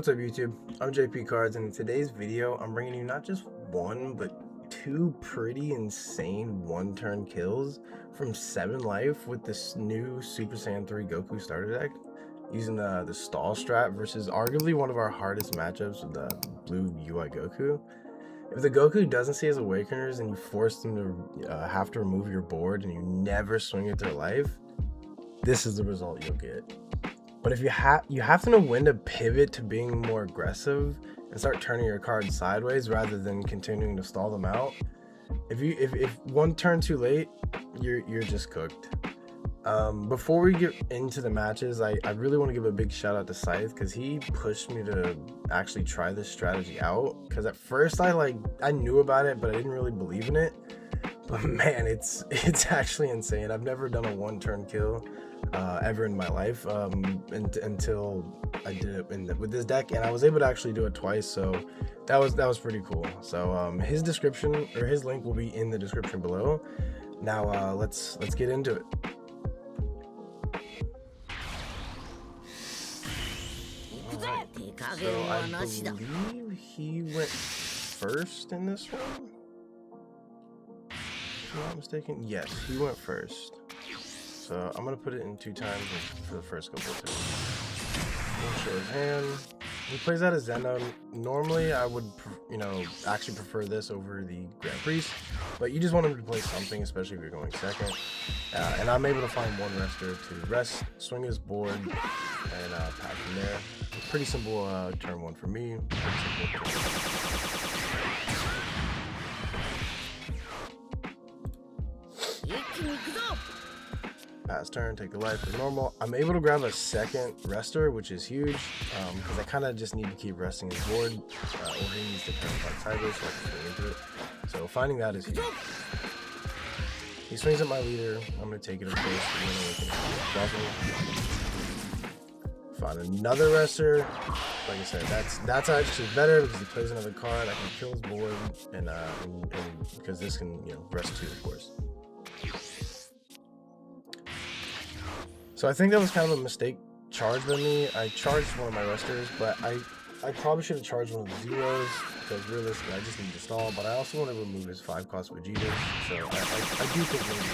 What's up YouTube? I'm JP Cards, and in today's video I'm bringing you not just one but two pretty insane one-turn kills from 7 life with this new Super Saiyan 3 Goku starter deck using the stall strat versus arguably one of our hardest matchups with the blue UI Goku. If the Goku doesn't see his awakeners and you force them to have to remove your board and you never swing it to life, this is the result you'll get. But if you have to know when to pivot to being more aggressive and start turning your cards sideways rather than continuing to stall them out. If one turn too late, you're just cooked. Before we get into the matches, I really want to give a big shout out to Scythe because he pushed me to actually try this strategy out. Because at first I knew about it, but I didn't really believe in it. But man, it's actually insane. I've never done a one-turn kill ever in my life until I did it with this deck, and I was able to actually do it twice, so that was pretty cool. So his description, or his link, will be in the description below. Now let's get into it. Alright, so I believe he went first in this one, if I'm not mistaken. Yes, he went first. So I'm gonna put it in 2 times for the first couple of turns. We'll show his hand. He plays out a Zeno. Normally I would, actually prefer this over the Grand Priest, but you just want him to play something, especially if you're going second. And I'm able to find one rester to rest, swing his board, and pack from there. Pretty simple turn 1 for me. Pass turn, take the life as normal. I'm able to grab a second rester, which is huge, because I kind of just need to keep resting his board, or he needs to turn sideways so I can swing into it. So finding that is huge. He swings at my leader. I'm going to take it of course. Find another rester. Like I said, that's actually better because he plays another card. I can kill his board, and because this can rest 2, of course. So I think that was kind of a mistake charged by me. I charged one of my resters, but I probably should have charged one of the zeros because realistically I just need to stall. But I also want to remove his 5-cost Vegeta, so I do think maybe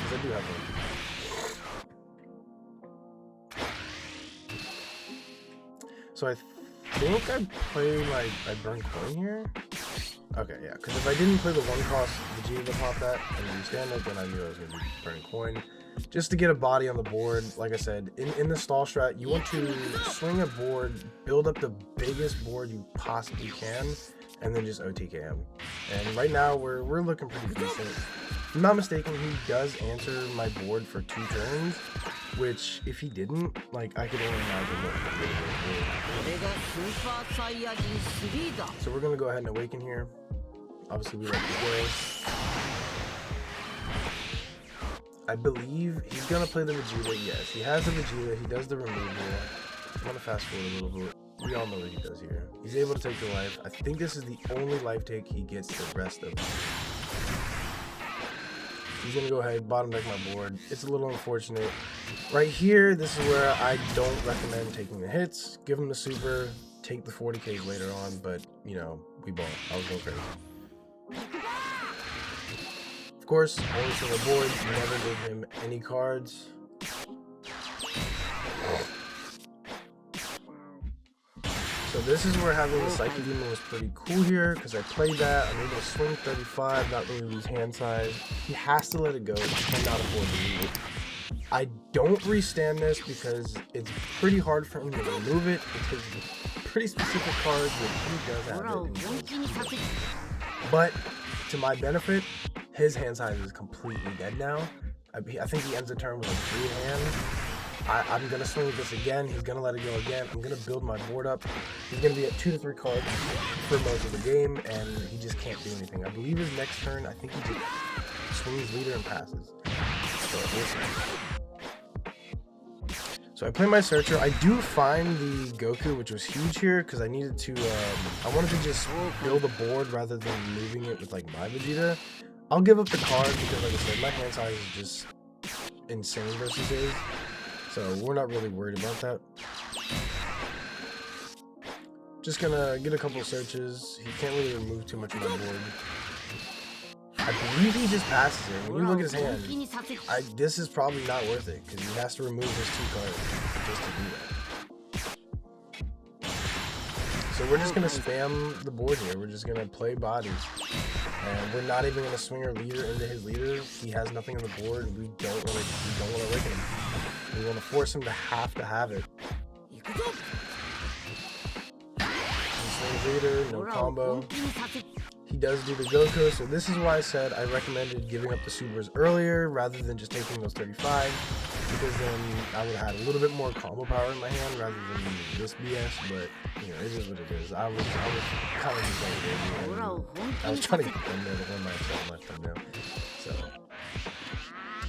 because I do have one. So I think I play I burn coin here. Okay, yeah, because if I didn't play the 1-cost Vegeta to pop that and then stand up, then I knew I was going to be burning coin. Just to get a body on the board. Like I said, in the stall strat, you want to swing a board, build up the biggest board you possibly can, and then just OTK him. And right now, we're looking pretty decent. If I'm not mistaken, he does answer my board for 2 turns, which, if he didn't, I could only imagine what he would do. So we're going to go ahead and awaken here. Obviously, we like to go. I believe he's going to play the Vegeta. Yes, he has the Vegeta. He does the removal. I'm going to fast forward a little bit. We all know what he does here. He's able to take the life. I think this is the only life take he gets the rest of it. He's going to go ahead, bottom deck my board. It's a little unfortunate. Right here, this is where I don't recommend taking the hits. Give him the super. Take the 40Ks later on. But, we bought. I was going crazy. Of course, only single board, never gave him any cards. So this is where having the Psyche Demon was pretty cool here, because I played that, I'm able to swing 35, not really lose hand size. He has to let it go, he cannot afford to lose it. I don't restand this because it's pretty hard for him to remove it. It takes pretty specific cards, which he does have it. But to my benefit, his hand size is completely dead now. I think he ends the turn with 3 hand. I'm going to swing with this again. He's going to let it go again. I'm going to build my board up. He's going to be at 2 to 3 cards for most of the game, and he just can't do anything. I believe his next turn, I think he just swings leader and passes. So we'll see. So I play my Searcher. I do find the Goku, which was huge here, because I needed to, I wanted to just build a board rather than moving it with my Vegeta. I'll give up the card because, like I said, my hand size is just insane versus his. So we're not really worried about that. just gonna get a couple searches. He can't really remove too much of my board. I believe he just passes it. When you look at his hand, this is probably not worth it because he has to remove his 2 cards just to do that. So we're just gonna spam the board here. We're just gonna play bodies, and we're not even gonna swing our leader into his leader. He has nothing on the board. We don't want to awaken him. We want to force him to have it. Leader, no combo. He does do the Goku, so this is why I said I recommended giving up the supers earlier rather than just taking those 35, because then I would have had a little bit more combo power in my hand rather than this BS. But you know, it is what it is. I was kind of just like, I was trying to get them there to win my thumbnail. So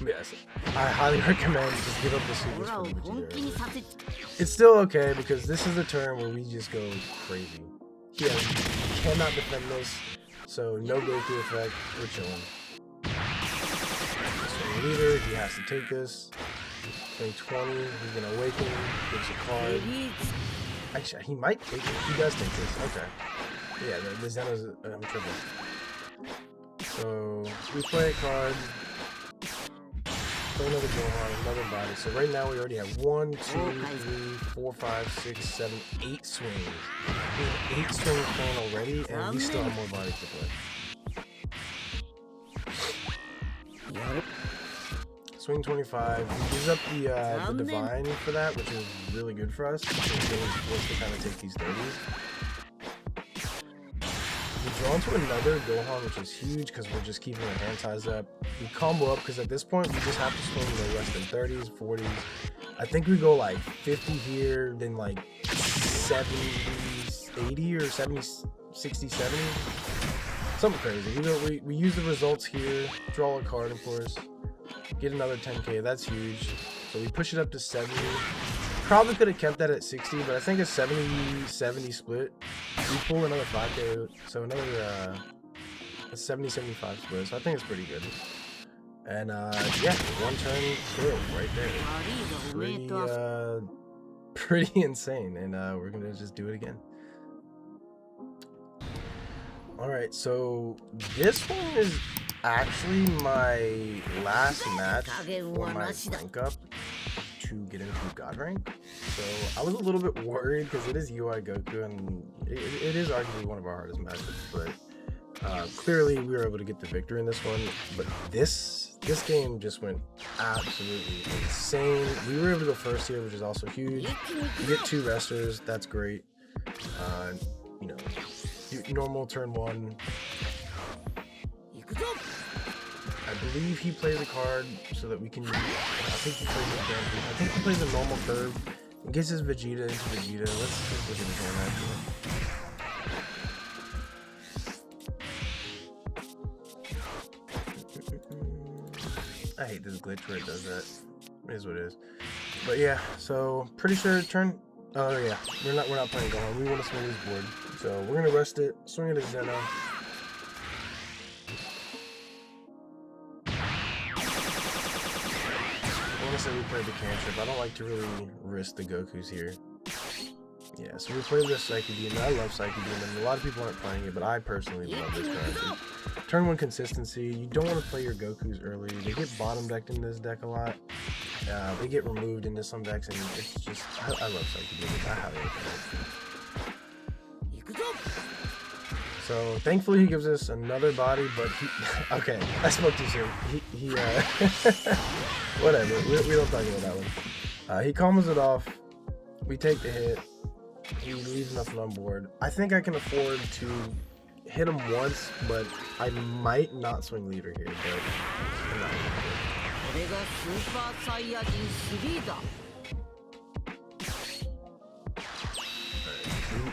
yes, I highly recommend just give up the supers for Vegeta. It's still okay because this is the turn where we just go crazy. He cannot defend this, so no Goku effect, we're chilling. So leader, he has to take this. 20, he's gonna awaken, gets a card. Actually, he might take it. He does take this. Okay. Yeah, the Zeno's triple. So we play a card. Play another Gohan, another body. So right now we already have 1, 2, 3, 4, 5, 6, 7, 8 swings. We have 8 swings playing already, and we still have more bodies to play. Swing 25. He gives up the divine for that, which is really good for us. So we're forced to kind of take these 30s. We draw into another Gohan, which is huge because we're just keeping our hand size up. We combo up because at this point we just have to swing no less than 30s, 40s. I think we go like 50 here, then like 70, 80 or 70, 60, 70. Something crazy. We use the results here, draw a card, of course, get another 10k. That's huge. So we push it up to 70. Probably could have kept that at 60, but I think a 70-70 split. We pull another 5k, so another a 70-75 split. So I think it's pretty good. And yeah, 1 turn kill right there. Pretty insane. And we're gonna just do it again. All right, so this one is actually my last match for my rank up to get into God rank. So I was a little bit worried because it is UI Goku, and it is arguably one of our hardest matches, but clearly we were able to get the victory in this one. But this game just went absolutely insane. We were able to go first here, which is also huge. We get 2 resters, that's great. You know, normal turn 1. I believe he plays a card so that we can. I think he plays a I think he plays a normal curve and gets his Vegeta into Vegeta. Let's look at his hand actually. I hate this glitch where it does that. It is what it is. But yeah, so pretty sure turn. Oh yeah, we're not playing Gohan. We want to swing this board, so we're gonna rest it. Swing it as Zeno. We played the cantrip. I don't like to really risk the Gokus here. Yeah, so we played this Psyche Demon. I love Psyche Demon. A lot of people aren't playing it, but I personally love this card. Turn 1 consistency. You don't want to play your Gokus early. They get bottom decked in this deck a lot. They get removed into some decks, and it's just I love Psyche Demon. I highly recommend it. So thankfully he gives us another body, but he okay, I spoke too soon. He whatever, we don't talk about that one. He combos it off, we take the hit, he leaves nothing on board. I think I can afford to hit him once, but I might not swing leader here, but I'm not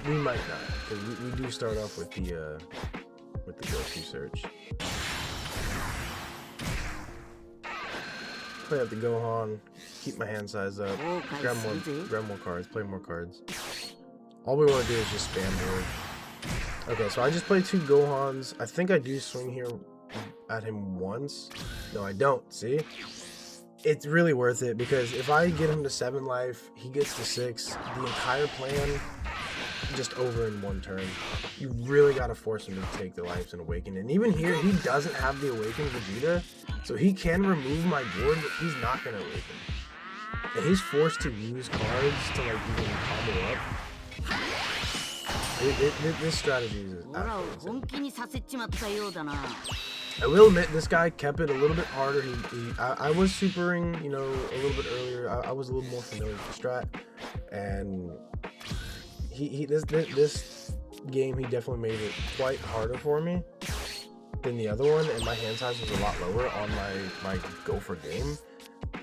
we might not, because we do start off with the Goku search. Play out the Gohan, keep my hand size up, grab more cards, play more cards. All we want to do is just spam board. Okay, so I just played 2 Gohans. I think I do swing here at him once. No, I don't, see? It's really worth it, because if I get him to 7 life, he gets to 6. The entire plan just over in one turn. You really got to force him to take the lives and awaken. And even here, he doesn't have the awakened Vegeta, so he can remove my board, but he's not going to awaken. And he's forced to use cards to like even combo up. This strategy is absolutely insane. I will admit, this guy kept it a little bit harder. I was supering, you know, a little bit earlier. I was a little more familiar with the strat, and this game he definitely made it quite harder for me than the other one, and my hand size was a lot lower on my go for game.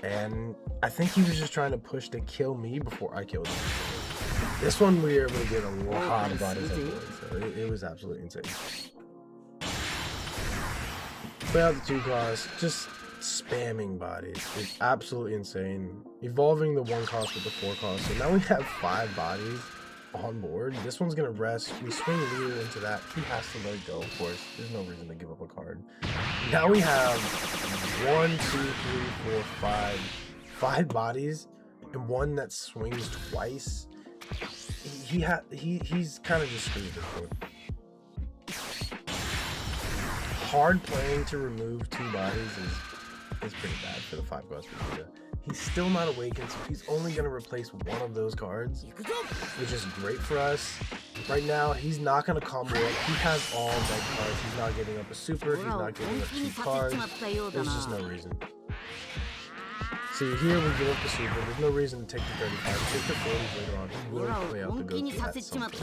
And I think he was just trying to push to kill me before I killed him. This one we were able to get a lot of bodies on board, so it was absolutely insane. Play out the 2 cost, just spamming bodies. It's absolutely insane. Evolving the 1 cost with the 4 cost. So now we have 5 bodies on board. This one's gonna rest. We swing Leo into that. He has to let it go, of course. There's no reason to give up a card. Now we have 1, 2, 3, 4, 5 bodies, and one that swings twice. He's kind of just screwed at this point. Hard playing to remove 2 bodies is pretty bad for the 5 cost Vegeta. He's still not awakened, so he's only going to replace one of those cards, which is great for us. Right now, he's not going to combo up. He has all dead cards. He's not getting up a super. He's not getting up 2 cards. There's just no reason. See, here we give up the super. There's no reason to take the 35. Take the 40s later on. He will play out the Goku at some point.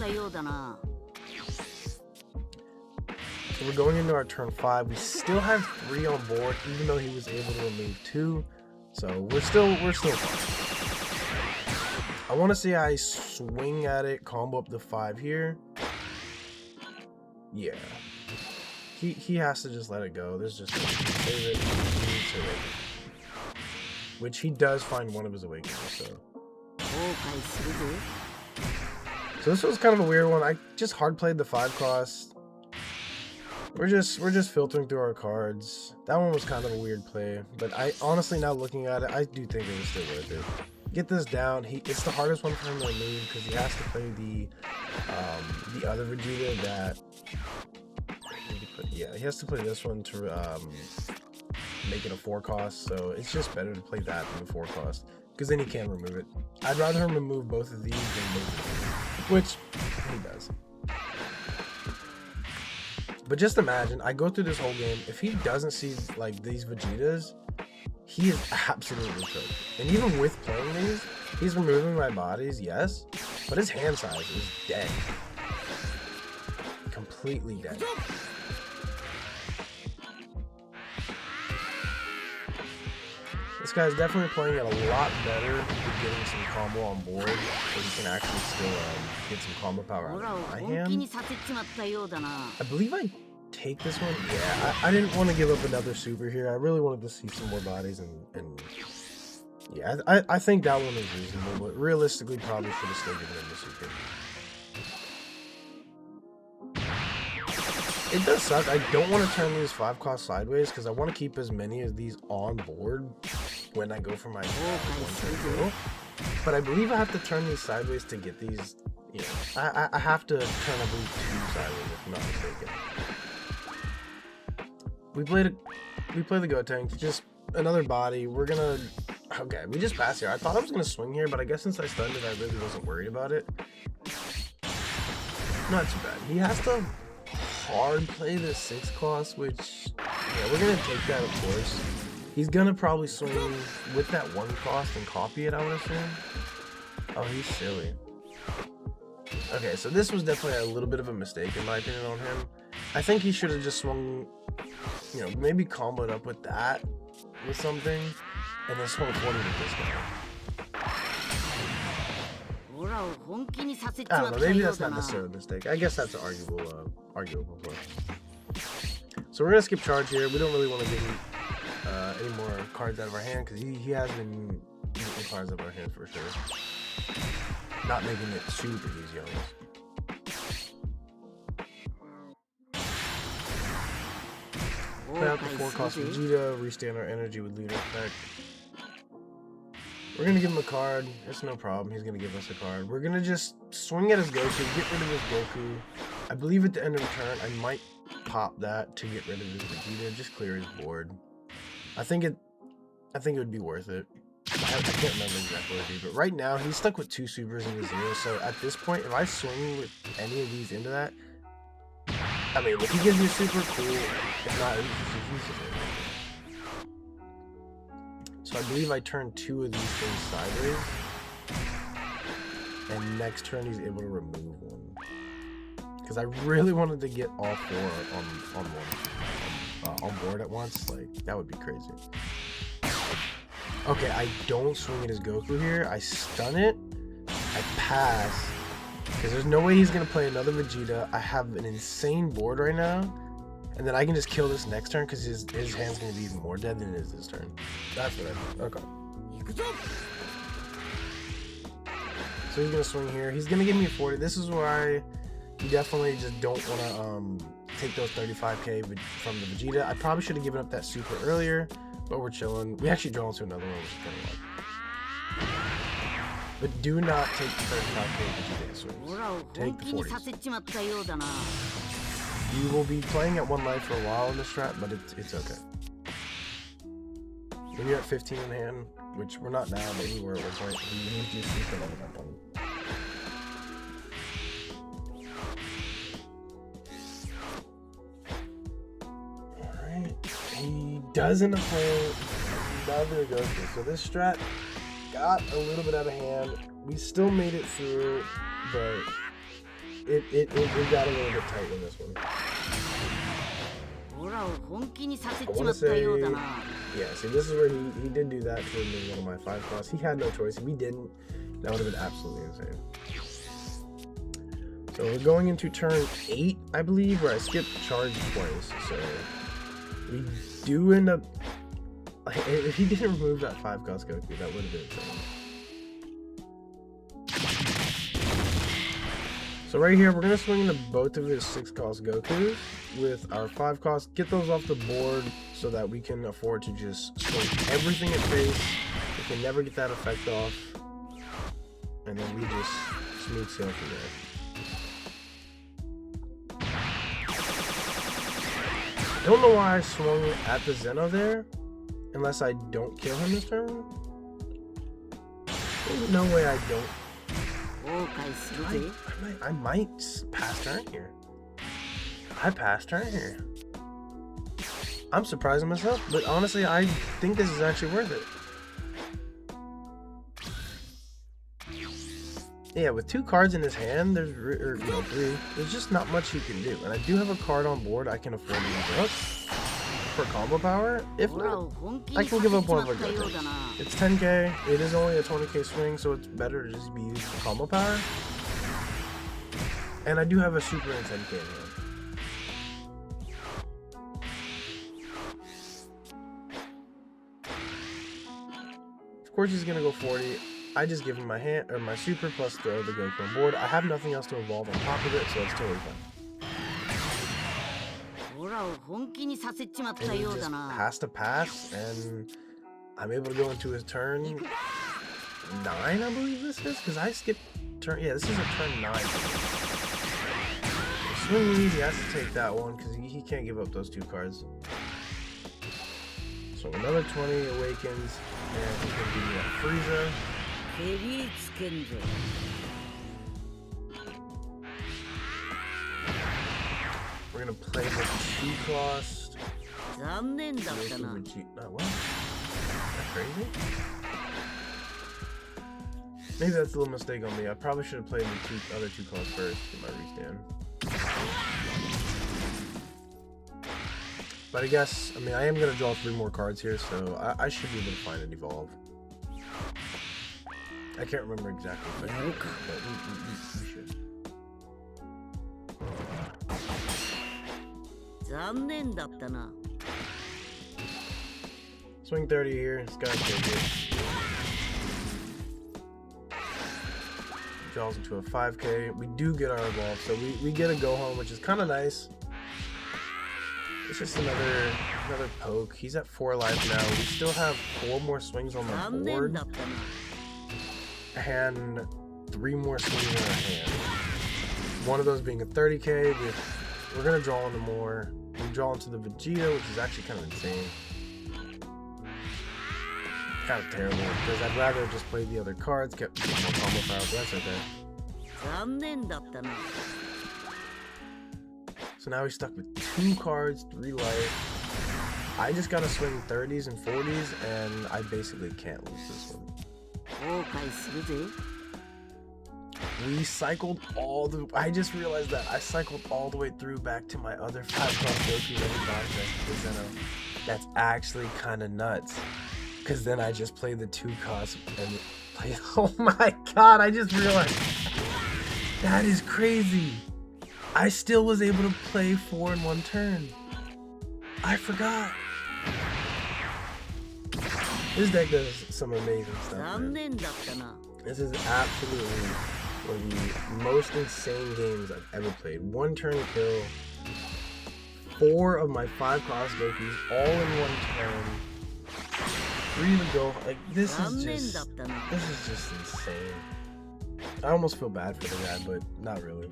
So we're going into our turn 5. We still have 3 on board, even though he was able to remove 2. So we're still fine. I want to see I swing at it, combo up the 5 here. Yeah. He has to just let it go. There's just save it. He needs to awaken. Which he does find one of his awakenings, so. So this was kind of a weird one. I just hard played the 5 cost. We're just filtering through our cards. That one was kind of a weird play, but I honestly, now looking at it, I do think it was still worth it. Get this down. It's the hardest one for him to remove because he has to play the other Vegeta that. Yeah, he has to play this one to make it a 4 cost. So it's just better to play that than the 4 cost because then he can't remove it. I'd rather him remove both of these than both of these, which he does. But just imagine, I go through this whole game, if he doesn't see like these Vegetas, he is absolutely cooked. And even with playing these, he's removing my bodies, yes, but his hand size is dead. Completely dead. This guy's definitely playing it a lot better with getting some combo on board, so he can actually still get some combo power out of my hand. I believe I take this one. Yeah, I didn't want to give up another super here. I really wanted to see some more bodies, and yeah, I think that one is reasonable, but realistically probably should have still given him the super. It does suck. I don't want to turn these 5 cost sideways because I want to keep as many of these on board when I go for my 1 turn kill. But I believe I have to turn these sideways to get these. You know, I have to turn, I believe, 2 sideways if I'm not mistaken. We play the Gotenks, just another body. We're gonna. Okay, we just passed here. I thought I was gonna swing here, but I guess since I stunned it, I really wasn't worried about it. Not too bad. He has to hard play the 6 cost, which, yeah, we're gonna take that, of course. He's gonna probably swing with that 1 cost and copy it, I would assume. Oh, he's silly. Okay, so this was definitely a little bit of a mistake in my opinion on him. I think he should have just swung, you know, maybe comboed up with that, with something, and then swung 40 with this guy. I don't know, maybe that's not necessarily a mistake. I guess that's an arguable point. So we're gonna skip charge here. We don't really want to give him any more cards out of our hand because he has been getting cards out of our hand for sure. Not making it super easy on us. Play out the 4 cost Vegeta, restand our energy with leader effect. We're gonna give him a card. It's no problem. He's gonna give us a card. We're gonna just swing at his Goku, get rid of his Goku. I believe at the end of the turn, I might pop that to get rid of his Vegeta, just clear his board. I think it would be worth it. I can't remember exactly what it would be, but right now he's stuck with 2 supers and a 0. So at this point, if I swing with any of these into that, I mean, if he gives me a super, cool. If not, he's just in. So I believe I turn 2 of these things sideways, and next turn he's able to remove 1. Because I really wanted to get all 4 on board at once. Like, that would be crazy. Okay, I don't swing at his Goku here. I stun it. I pass. Because there's no way he's going to play another Vegeta. I have an insane board right now. And then I can just kill this next turn because his hand's going to be even more dead than it is this turn. That's what I meant. Okay. So he's going to swing here. He's going to give me a 40. This is why you definitely just don't want to take those 35k from the Vegeta. I probably should have given up that super earlier, but we're chilling. We actually draw into another one, which is kind of like. But do not take the 35k Vegeta swings. Take the 40s. You will be playing at 1 life for a while in this strat, but it's okay. When you're at 15 in hand, which we're not now, but we were at 1 point, you need to super level up on. Alright, he doesn't play another Goku, so this strat got a little bit out of hand. We still made it through, but it got a little bit tight in this one. I want to say, yeah, see, this is where he did do that to remove one of my 5 costs. He had no choice. If he didn't, that would have been absolutely insane. So we're going into turn 8, I believe, where I skipped charge twice. So we do end up, if he didn't remove that 5 cost Goku, that would have been insane. So right here, we're going to swing into both of his 6 cost Gokus with our 5 cost, get those off the board so that we can afford to just swing everything at face. We can never get that effect off. And then we just smooth sail from there. I don't know why I swung at the Zeno there, unless I don't kill him this turn. There's no way I don't. I might pass turn here. I passed turn here. I'm surprising myself, but honestly, I think this is actually worth it. Yeah, with 2 cards in his hand, there's 3. There's just not much he can do, and I do have a card on board I can afford to use up for combo power. If not, I can give up one of our Gokus. It's 10k. It is only a 20k swing, so it's better to just be used for combo power. And I do have a super in 10k in hand. Of course, he's gonna go 40. I just give him my hand or my super plus throw the Goku on board. I have nothing else to evolve on top of it, so it's totally fine. And he just has to pass, and I'm able to go into his turn 9, I believe this is, because I skipped turn. Yeah, this is a turn 9. Swing means he has to take that one because he can't give up those 2 cards. So another 20 awakens, and he's gonna give me that Frieza. We're gonna play with 2 cost. What? Is that crazy? Maybe that's a little mistake on me. I probably should have played the other 2 costs first in my restand. But I guess, I mean, I am gonna draw 3 more cards here, so I should be able to find an evolve. I can't remember exactly, but we should. Swing 30 here. This guy's so good. Draws into a 5k. We do get our evolve, so we get a go home, which is kind of nice. It's just another poke. He's at 4 life now. We still have 4 more swings on the board. hand 3 more swings in our hand. One of those being a 30k. We're gonna draw into more. We draw into the Vegeta, which is actually kind of insane. Kind of terrible, because I'd rather just play the other cards, get more combo power, but that's okay. So now he's stuck with 2 cards, 3 life. I just gotta swing 30s and 40s, and I basically can't lose this one. We cycled all the... I just realized that I cycled all the way through back to my other 5-cost Goku that we got with Zeno. That's actually kind of nuts. Because then I just played the 2 costs and played... Oh my god, I just realized. That is crazy. I still was able to play 4 in 1 turn. I forgot. This deck does some amazing stuff, man. This is absolutely one of the most insane games I've ever played. 1 turn kill. 4 of my 5-cost Gokus all in 1 turn. 3 to go. Like, this is just insane. I almost feel bad for the guy, but not really.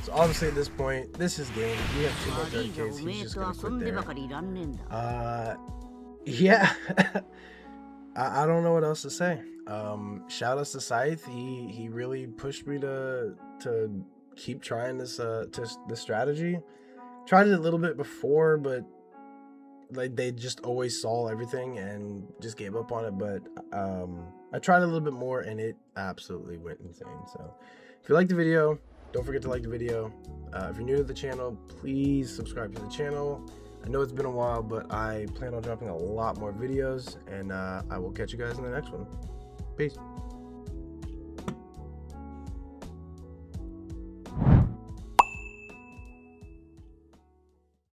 So obviously at this point, this is game. We have 2 more 30Ks. He's just gonna quit there. Yeah. I don't know what else to say. Shout outs to Scythe. He really pushed me to keep trying this strategy. Tried it a little bit before, but like they just always saw everything and just gave up on it. But I tried a little bit more and it absolutely went insane. So if you like the video, don't forget to like the video. If you're new to the channel, please subscribe to the channel. I know it's been a while, but I plan on dropping a lot more videos, and I will catch you guys in the next one. Peace.